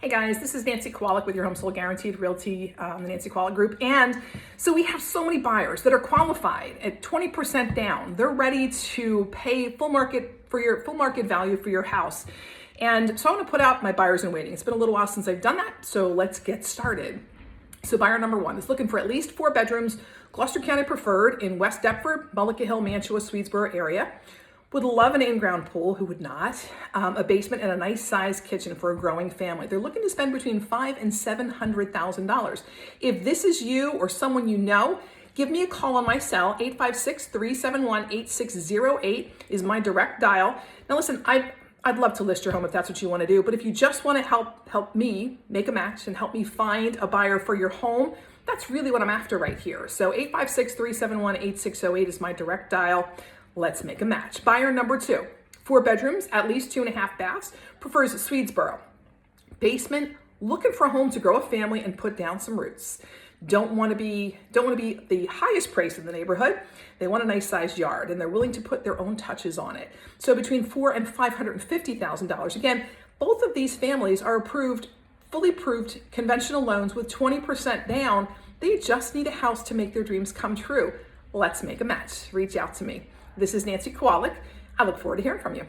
Hey guys, this is Nancy Kowalik with your Home Sold Guaranteed Realty, the Nancy Kowalik Group. And so we have so many buyers that are qualified at 20% down. They're ready to pay full market value for your house. And so I want to put out my buyers in waiting. It's been a little while since I've done that, so let's get started. So buyer number one is looking for at least 4 bedrooms, Gloucester County preferred, in West Deptford, Mullica Hill, Mantua, Swedesboro area. Would love an in-ground pool, who would not? A basement and a nice sized kitchen for a growing family. They're looking to spend between $500,000 and $700,000. If this is you or someone you know, give me a call on my cell. 856-371-8608 is my direct dial. Now listen, I'd love to list your home if that's what you want to do, but if you just want to help me make a match and help me find a buyer for your home, that's really what I'm after right here. So 856-371-8608 is my direct dial. Let's make a match. Buyer number 2, 4 bedrooms, at least 2.5 baths, prefers Swedesboro. Basement, looking for a home to grow a family and put down some roots. Don't want to be the highest price in the neighborhood. They want a nice sized yard and they're willing to put their own touches on it. So between $400,000 and $550,000. Again, both of these families are approved, fully approved conventional loans with 20% down. They just need a house to make their dreams come true. Let's make a match. Reach out to me. This is Nancy Kowalik. I look forward to hearing from you.